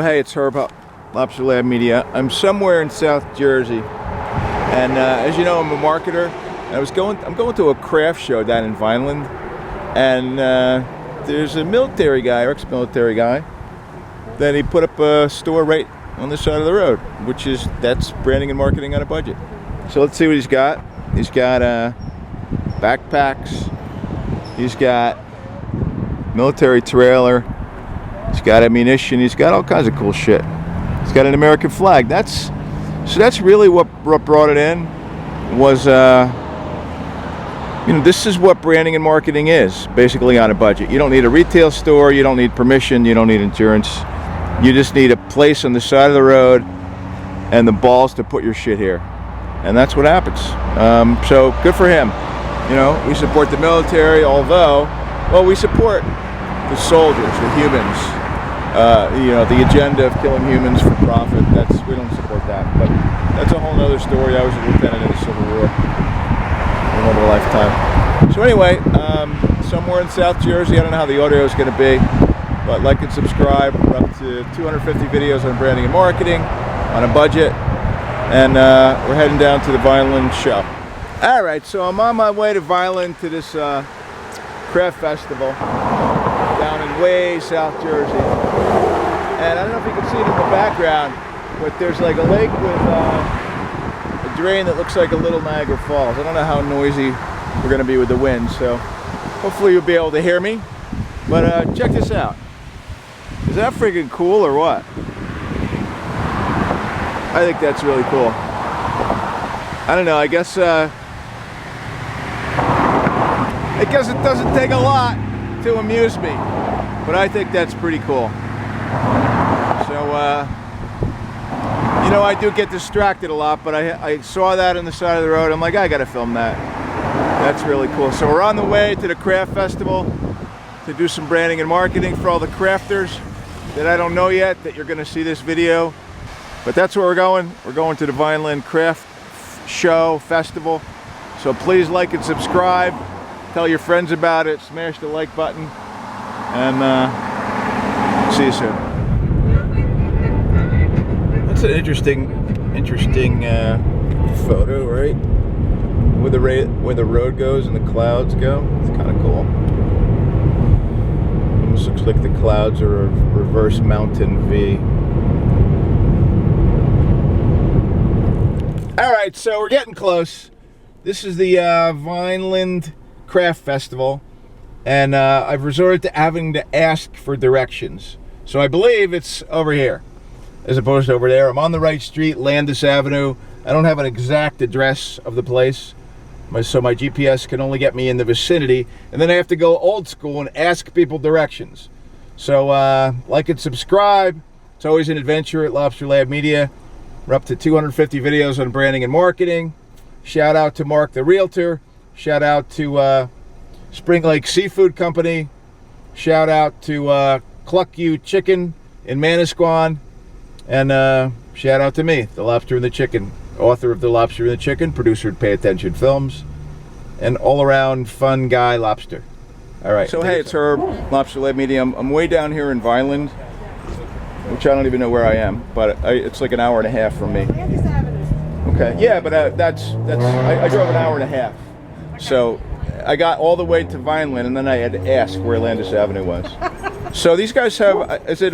Hey, it's Herb, Lobster Lab Media. I'm somewhere in South Jersey, and as you know, I'm a marketer. And I'm going to a craft show down in Vineland, and there's a military guy, ex-military guy, that he put up a store right on the side of the road, that's branding and marketing on a budget. So let's see what he's got. He's got backpacks. He's got military trailer. He's got ammunition. He's got all kinds of cool shit. He's got an American flag. That's really what brought it in. Was this is what branding and marketing is, basically on a budget. You don't need a retail store. You don't need permission. You don't need insurance. You just need a place on the side of the road and the balls to put your shit here, and that's what happens. So good for him. We support the military, although, we support the soldiers, the humans. The agenda of killing humans for profit, we don't support that. But that's a whole other story. I was a lieutenant in the Civil War in another lifetime. So anyway, somewhere in South Jersey, I don't know how the audio is going to be, but like and subscribe. We're up to 250 videos on branding and marketing on a budget, and we're heading down to the Vineland show. All right, so I'm on my way to Vineland to this craft festival down in way South Jersey, and I don't know if you can see it in the background, but there's like a lake with a drain that looks like a little Niagara Falls. I don't know how noisy we're going to be with the wind, so hopefully you'll be able to hear me. But check this out. Is that freaking cool or what? I think that's really cool. I don't know, I guess it doesn't take a lot to amuse me, but I think that's pretty cool. So I do get distracted a lot, but I saw that on the side of the road. I'm like, I gotta film that. That's really cool. So we're on the way to the craft festival to do some branding and marketing for all the crafters that I don't know yet, that you're gonna see this video. But that's where we're going. We're going to the Vineland Craft Show Festival. So please like and subscribe. Tell your friends about it. Smash the like button. And see you soon. That's an interesting photo, right? Where the road goes and the clouds go. It's kind of cool. Almost looks like the clouds are a reverse mountain V. All right, so we're getting close. This is the Vineland Craft Festival, and I've resorted to having to ask for directions. So I believe it's over here as opposed to over there. I'm on the right street, Landis Avenue. I don't have an exact address of the place, so my GPS can only get me in the vicinity, and then I have to go old school and ask people directions. So like and subscribe. It's always an adventure at Lobster Lab Media. We're up to 250 videos on branding and marketing. Shout out to Mark the Realtor. Shout out to Spring Lake Seafood Company. Shout out to Cluck You Chicken in Manasquan. And shout out to me, The Lobster and the Chicken, author of The Lobster and the Chicken, producer at Pay Attention Films, and all-around fun guy lobster. All right. So hey, it's Herb, Lobster Lab Media. I'm way down here in Vineland, which I don't even know where I am, but it's like an hour and a half from me. Okay, yeah, but I drove an hour and a half. So I got all the way to Vineland, and then I had to ask where Landis Avenue was. So these guys have, is it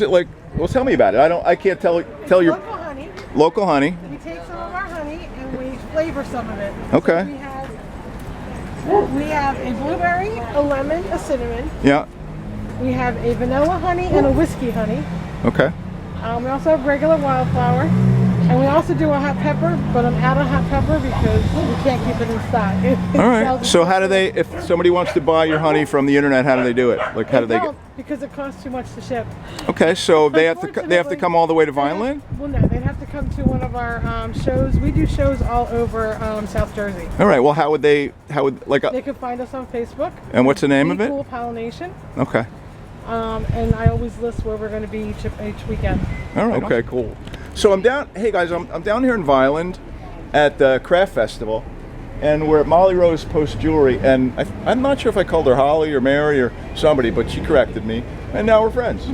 like, well, tell me about it. I can't tell your local honey. Local honey. We take some of our honey and we flavor some of it. Okay. So we have a blueberry, a lemon, a cinnamon. Yeah. We have a vanilla honey and a whiskey honey. Okay. We also have regular wildflower. And we also do a hot pepper, but I'm out of hot pepper because we can't keep it in stock. All right. So how do they, if somebody wants to buy your honey from the internet, how do they do it? Like how do they get? Because it costs too much to ship. Okay, so they have to come all the way to Vineland? Well, no, they'd have to come to one of our shows. We do shows all over South Jersey. All right. Well, how would they could find us on Facebook. And what's the name of it? Cool Pollination. Okay. And I always list where we're going to be each weekend. All right. Okay. Cool. So I'm down. Hey guys, I'm down here in Vineland at the Craft Festival, and we're at Molly Rose Post Jewelry, and I'm not sure if I called her Holly or Mary or somebody, but she corrected me, and now we're friends.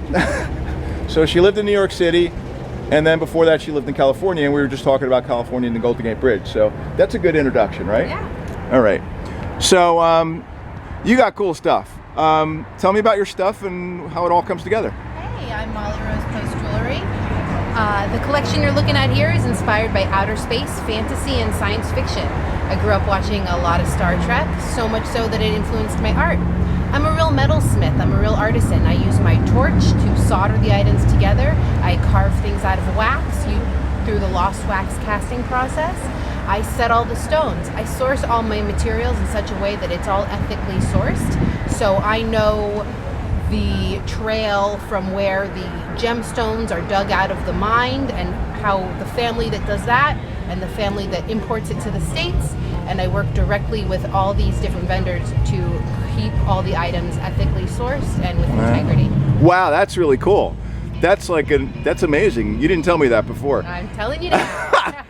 So she lived in New York City, and then before that she lived in California, and we were just talking about California and the Golden Gate Bridge. So that's a good introduction, right? Yeah. All right. So you got cool stuff. Tell me about your stuff and how it all comes together. Hey, I'm Molly Rose Post Jewelry. The collection you're looking at here is inspired by outer space, fantasy, and science fiction. I grew up watching a lot of Star Trek, so much so that it influenced my art. I'm a real metalsmith. I'm a real artisan. I use my torch to solder the items together. I carve things out of wax through the lost wax casting process. I set all the stones. I source all my materials in such a way that it's all ethically sourced. So I know the trail from where the gemstones are dug out of the mine and how the family that does that and the family that imports it to the States. And I work directly with all these different vendors to keep all the items ethically sourced and with integrity. Wow, that's really cool. That's that's amazing. You didn't tell me that before. I'm telling you now.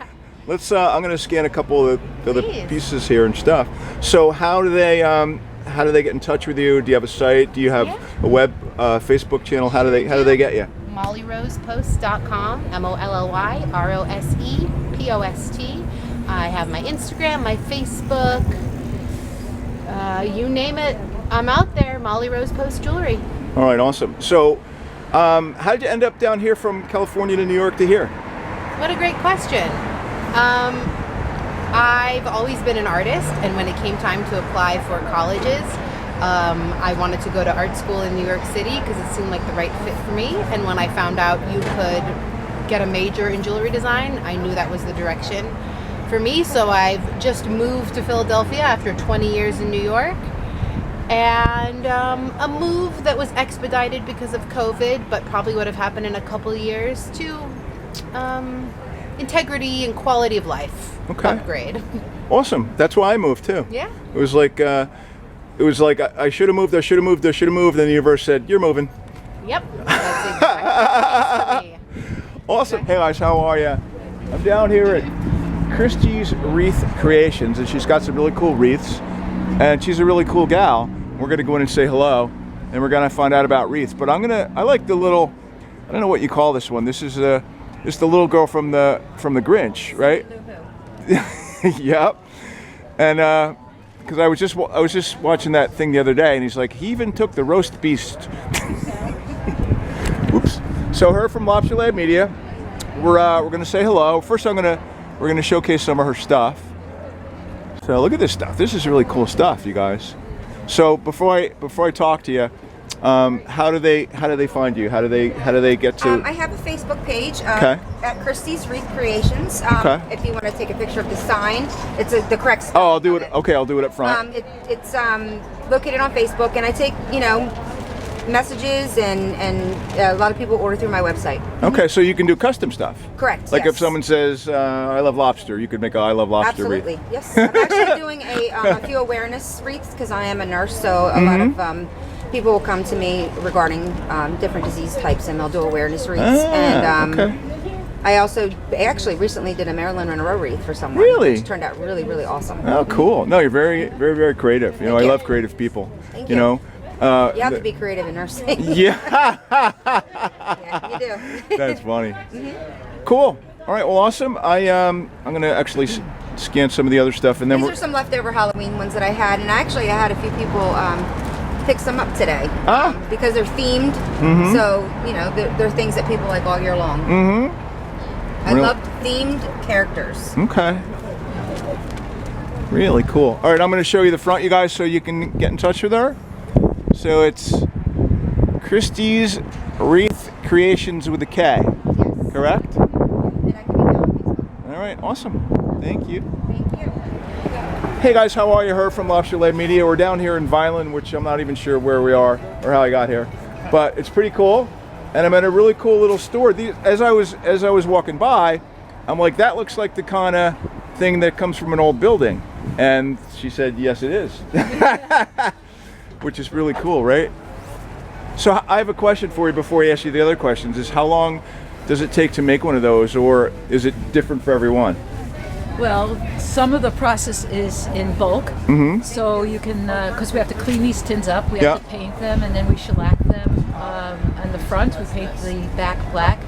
Let's. I'm going to scan a couple of the pieces here and stuff. So how do they get in touch with you? Do you have a site? Do you have a web Facebook channel? How do they get you? MollyRosePost.com. MollyRosePost. I have my Instagram, my Facebook. You name it, I'm out there. Molly Rose Post Jewelry. All right, awesome. So, how did you end up down here from California to New York to here? What a great question. I've always been an artist, and when it came time to apply for colleges, I wanted to go to art school in New York City because it seemed like the right fit for me. And when I found out you could get a major in jewelry design, I knew that was the direction for me. So I've just moved to Philadelphia after 20 years in New York. And a move that was expedited because of COVID, but probably would have happened in a couple of years to integrity and quality of life upgrade. Awesome. That's why I moved too. Yeah. It was like I should have moved. I should have moved. I should have moved. And the universe said, "You're moving." Yep. That's exactly what it is for me. Awesome. Hey guys, how are you? I'm down here at Christie's Wreath Creations, and she's got some really cool wreaths, and she's a really cool gal. We're gonna go in and say hello, and we're gonna find out about wreaths. But I like the little, I don't know what you call this one. This is the little girl from the Grinch, right? Yep. And because I was just watching that thing the other day, and he's like, he even took the roast beast. Oops. So her from Lobster Lab Media. We're gonna say hello. First, we're gonna showcase some of her stuff. So look at this stuff. This is really cool stuff, you guys. So before I talk to you, how do they find you? How do they get to? I have a Facebook page at Christie's Wreath Creations. If you want to take a picture of the sign, it's the correct spelling. Oh, I'll do it. Okay, I'll do it up front. It's located on Facebook, and I take messages, and a lot of people order through my website. Okay, so you can do custom stuff. Correct. Like yes. if someone says, "I love lobster," you could make a "I love lobster" Absolutely. wreath. Yes. I'm actually doing a few awareness wreaths because I am a nurse, so a lot of people will come to me regarding different disease types, and they'll do awareness wreaths. Okay. I also actually recently did a Marilyn Monroe wreath for someone. Really? Which turned out really, really awesome. Oh, cool. No, you're very, very, very creative. I love creative people. Thank you. You have to be creative in nursing. Yeah. Yeah, you do. That's funny. Cool. All right. Well, awesome. I'm gonna actually scan some of the other stuff, and then These are some leftover Halloween ones that I had, and I had a few people pick some up today because they're themed. So they're things that people like all year long. I love themed characters. Okay. Really cool. All right, I'm going to show you the front, you guys, so you can get in touch with her. So it's Christie's Wreath Creations with a K. Yes. Correct? And I can be found. All right, awesome. Thank you. Thank you. Hey guys, how are you? Her from Lobster Lay Media. We're down here in Vineland, which I'm not even sure where we are or how I got here, but it's pretty cool. And I'm at a really cool little store. As I was walking by, I'm like, that looks like the kind of thing that comes from an old building. And she said, yes, it is. Which is really cool, right? So I have a question for you before I ask you the other questions. Is how long does it take to make one of those, or is it different for everyone? Well, some of the process is in bulk, so you can, because we have to clean these tins up, we have to paint them, and then we shellac them. on the front. We paint the back black,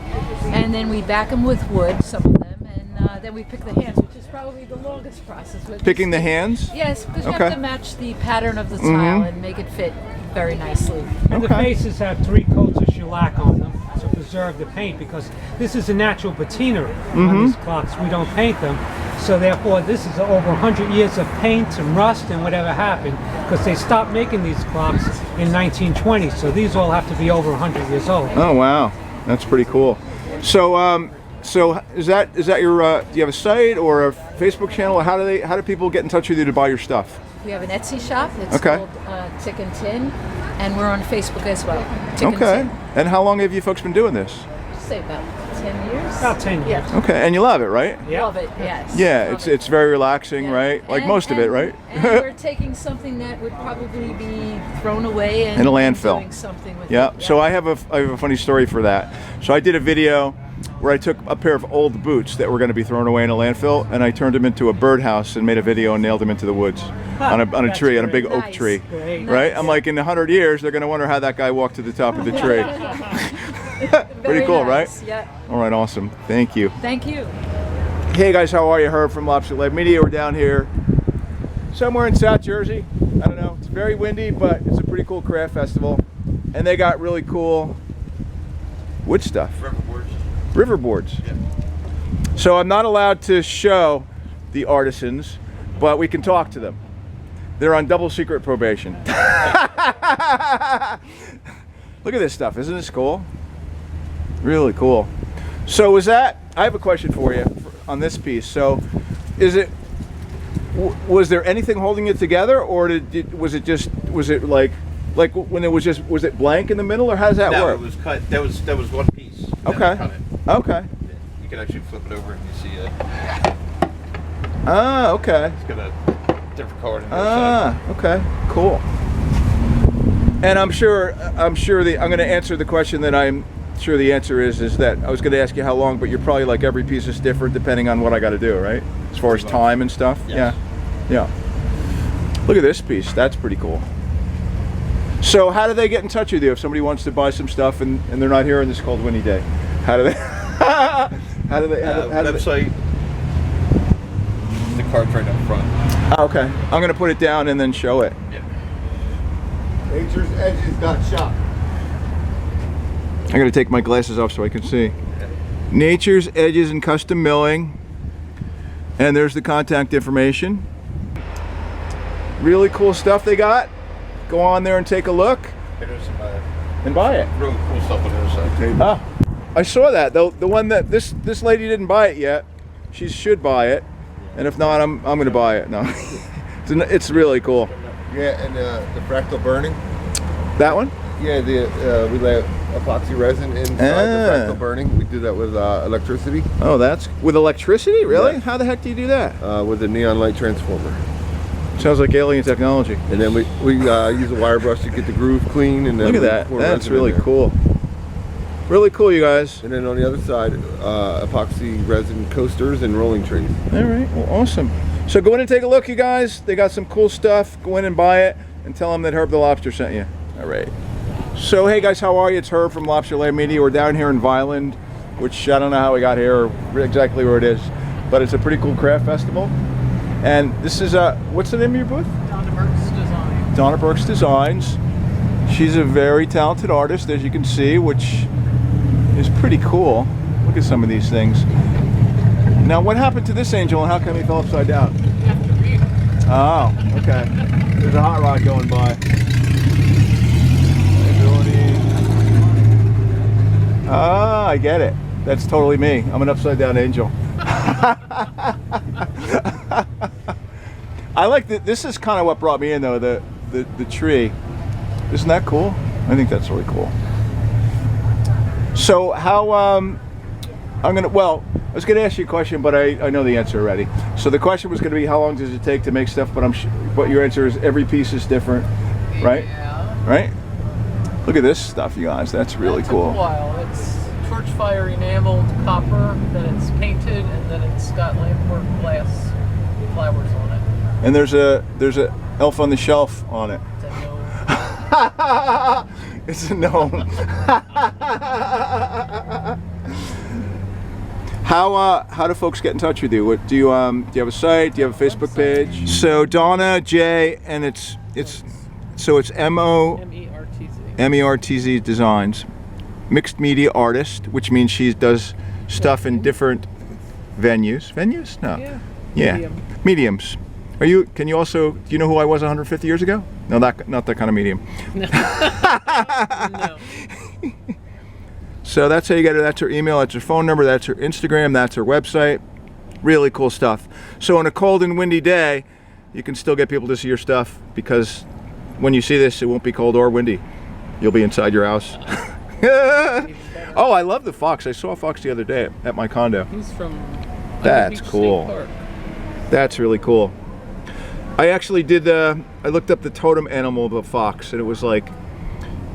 and then we back them with wood, some of them, and then we pick the hands, which is probably the longest process. Picking the hands? Yes, because you Okay. have to match the pattern of the tile and make it fit very nicely. And the faces have 3 coats of shellac on them to preserve the paint, because this is a natural patina on these clocks. We don't paint them. So therefore, this is over 100 years of paint and rust and whatever happened, because they stopped making these clocks in 1920. So these all have to be over 100 years old. Oh wow, that's pretty cool. So so is that your do you have a site or a Facebook channel? How do people get in touch with you to buy your stuff? We have an Etsy shop. It's Okay. called Tick and Tin, and we're on Facebook as well. Tick Okay. And And how long have you folks been doing this? Tin. Say about 10 years. About 10 years. Yeah. Okay, and you love it, right? Yeah. Love it. Yes. Yeah, Love it's very relaxing, Yeah. right? Like And- most of it, right? And we're taking something that would probably be thrown away and In a landfill. doing something with Yeah. it. So I have a funny story for that. So I did a video where I took a pair of old boots that were going to be thrown away in a landfill, and I turned them into a birdhouse and made a video and nailed them into the woods on a That's tree, on a big great. oak Nice. tree. Great. Right? I'm like, in 100 years, they're going to wonder how that guy walked to the top of the tree. Pretty Very cool, nice. right? Yeah. All right, awesome. Thank you. Thank you. Hey guys, how are you? Herb from Lobster Lab Media. We're down here somewhere in South Jersey. I don't know. It's very windy, but it's a pretty cool craft festival. And they got really cool wood stuff. Riverboards. Yeah. So I'm not allowed to show the artisans, but we can talk to them. They're on double secret probation. Look at this stuff. Isn't this cool? Really cool. So I have a question for you on this piece. So was there anything holding it together, or was it like when it was it blank in the middle, or how does that No, work? it was cut. That was one piece. Then Okay. they cut it. Okay. You can actually flip it over and you see Ah, okay. it's got a different color on the other side. Ah, okay, cool. And I'm going to answer the question that I'm sure the answer is that I was going to ask you how long, but you're probably like every piece is different depending on what I got to do, right? As far as time and stuff. Yes. Yeah. Look at this piece. That's pretty cool. So how do they get in touch with you if somebody wants to buy some stuff and they're not here on this cold windy day? How do they? how do they? Website. The card's right up front. Oh, okay. I'm going to put it down and then show it. Yeah. Nature'sEdges.shop. I got to take my glasses off so I can see. Nature's Edges and Custom Milling. And there's the contact information. Really cool stuff they got. Go on there and take a look There's some and buy it. really cool stuff on the other side. Ah, I saw that. The one that this lady didn't buy it yet. She should buy it. And if not, I'm going to buy it. No. It's really cool. Yeah, and the fractal burning. That one? Yeah, we lay epoxy resin inside the fractal burning. We do that with electricity, Oh, that's with electricity? Really? Yeah. How the heck do you do that? with a neon light transformer. Sounds like alien technology. And then we use a wire brush to get the groove clean. And then Look at we that. pour That's resin in really there. cool. Really cool, you guys. And then on the other side, epoxy resin coasters and rolling trays. All right, well, awesome. So go in and take a look, you guys. They got some cool stuff. Go in and buy it and tell them that Herb the Lobster sent you. All right. So, hey guys, how are you? It's Herb from Lobster Lay Media. We're down here in Vineland, which I don't know how we got here or exactly where it is, but it's a pretty cool craft festival. And this is, what's the name of your booth? Donna Burkes Design. Donna Burkes Designs. She's a very talented artist, as you can see, which is pretty cool. Look at some of these things. Now, what happened to this angel and how come he fell upside down? After Wreath. Oh, okay. There's a hot rod going by. Ah, I get it. That's totally me. I'm an upside down angel. I like that. This is kind of what brought me in, though, the tree. Isn't that cool? I think that's really cool. So how I was gonna ask you a question, but I know the answer already. So the question was gonna be, how long does it take to make stuff? But your answer is every piece is different, right? Yeah. Right? Look at this stuff, you guys. That's really That cool. took a while. It's torch fire enameled copper, then it's painted, and then it's got lampwork glass flowers on it. And there's a elf on the shelf on it. Then It's a gnome. How do folks get in touch with you? What do you have a site? Do you have a Facebook page? So Donna J, and it's MERTZ Designs, mixed media artist, which means she does stuff in different venues. Venues? No. Yeah. Mediums. Can you also, do you know who I was 150 years ago? No, not that kind of medium. No. No. So that's how you get her. That's her email, that's her phone number, that's her Instagram, that's her website. Really cool stuff. So on a cold and windy day, you can still get people to see your stuff, because when you see this, it won't be cold or windy. You'll be inside your house. Oh, I love the fox. I saw a fox the other day at my condo. He's from That's Beach cool. State Park. That's really cool. I actually did I looked up the totem animal of a fox, and it was like,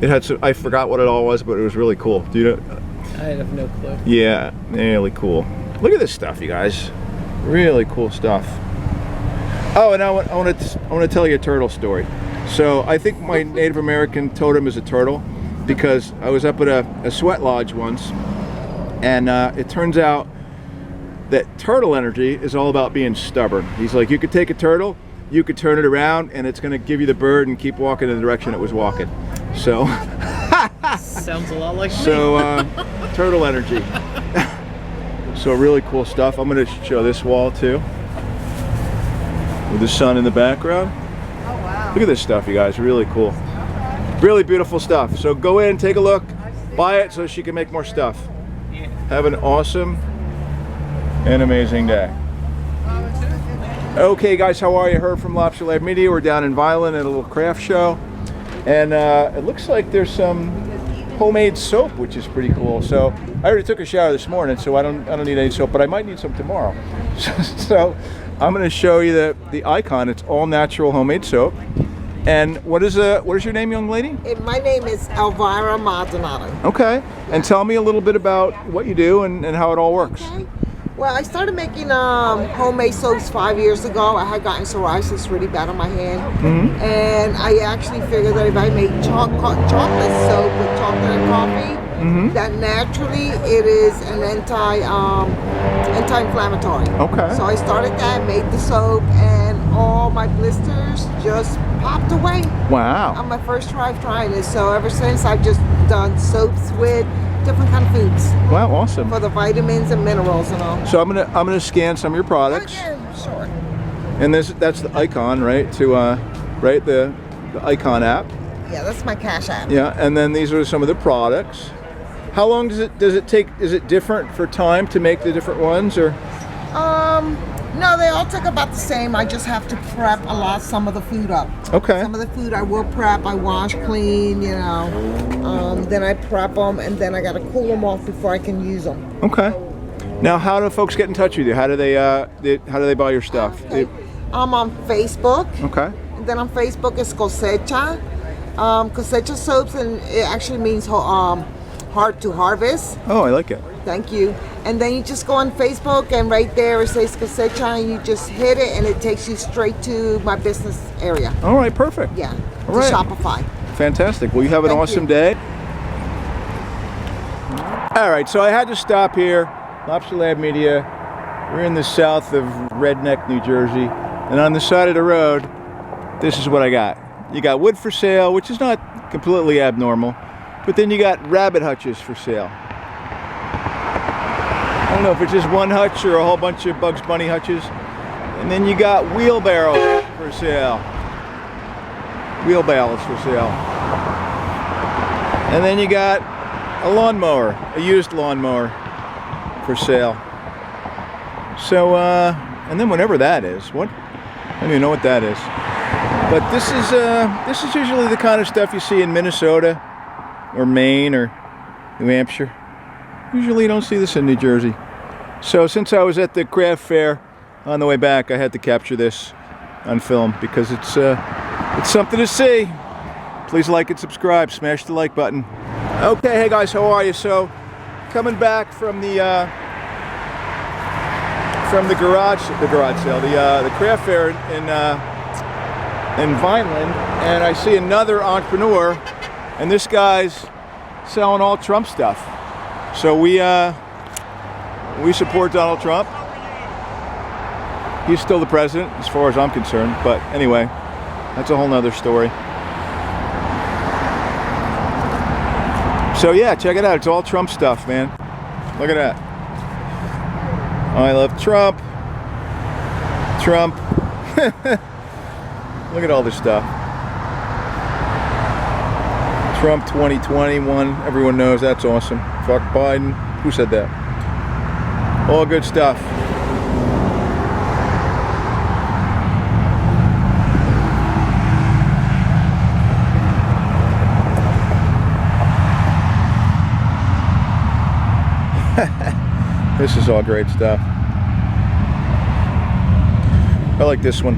it had some, I forgot what it all was, but it was really cool. Do you know? I have no clue. Yeah, really cool. Look at this stuff, you guys. Really cool stuff. Oh, and I want to tell you a turtle story. So I think my Native American totem is a turtle, because I was up at a sweat lodge once, and it turns out that turtle energy is all about being stubborn. He's like, you could take a turtle, you could turn it around, and it's going to give you the bird and keep walking in the direction it was walking. So sounds a lot like me. So turtle energy. So really cool stuff. I'm going to show this wall too, with the sun in the background. Oh wow. Look at this stuff, you guys. Really cool. Really beautiful stuff. So go in, take a look, buy it so she can make more stuff. Have an awesome and amazing day. Okay guys, how are you? Heard from Lobster Lab Media. We're down in Vineland at a little craft show, and it looks like there's some homemade soap, which is pretty cool. So I already took a shower this morning, so I don't need any soap, but I might need some tomorrow. So I'm going to show you the icon. It's all natural homemade soap. And what is your name, young lady? My name is Elvira Maldonado. Okay. And tell me a little bit about what you do and how it all works. Okay. Well, I started making homemade soaps 5 years ago. I had gotten psoriasis really bad on my hand. Mm-hmm. And I actually figured that if I made chocolate soap with chocolate and coffee, mm-hmm. that naturally it is an anti-inflammatory. Okay. So I started that, made the soap, and all my blisters just popped away. Wow. On my first try of trying this. So ever since, I've just done soaps with different kind of foods. Wow, awesome. For the vitamins and minerals and all. So I'm gonna scan some of your products. Yeah, sure. And that's the icon, right? Right, the icon app. Yeah, that's my Cash App. Yeah, and then these are some of the products. How long does it take? Is it different for time to make the different ones, or? No, they all take about the same. I just have to prep some of the food up. Okay. Some of the food I will prep, I wash, clean, then I prep them, and then I got to cool them off before I can use them. Okay. Now, how do folks get in touch with you? How do they buy your stuff? Okay. I'm on Facebook. Okay. And then on Facebook it's Cosecha. Cosecha soaps, and it actually means hard to harvest. Oh, I like it. Thank you. And then you just go on Facebook, and right there it says Cosecha, and you just hit it, and it takes you straight to my business area. All right, perfect. Yeah, all right. Shopify. Fantastic. Well, you have an awesome day. All right, so I had to stop here. Lobster Lab Media. We're in the south of Redneck, New Jersey, and on the side of the road, this is what I got. You got wood for sale, which is not completely abnormal, but then you got rabbit hutches for sale. I don't know if it's just one hutch or a whole bunch of Bugs Bunny hutches. And then you got wheelbarrows for sale. Wheelbarrows for sale. And then you got a lawnmower, a used lawnmower for sale. So, and then whatever that is, I don't even know what that is. But this is usually the kind of stuff you see in Minnesota or Maine or New Hampshire. Usually you don't see this in New Jersey. So since I was at the craft fair on the way back, I had to capture this on film because it's something to see. Please like and subscribe. Smash the like button. Okay, hey guys, how are you? So coming back from the garage sale, the craft fair in Vineland, and I see another entrepreneur, and this guy's selling all Trump stuff. So we support Donald Trump. He's still the president as far as I'm concerned, but anyway, that's a whole nother story. So yeah, check it out. It's all Trump stuff, man. Look at that. I love Trump. Trump. Look at all this stuff. Trump 2021. Everyone knows that's awesome. Fuck Biden. Who said that? All good stuff. This is all great stuff. I like this one.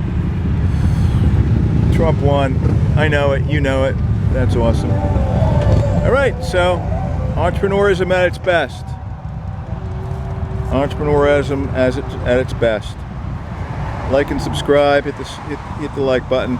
Trump won. I know it. You know it. That's awesome. All right. So, entrepreneurism at its best. Entrepreneurism at its best. Like and subscribe. Hit the like button.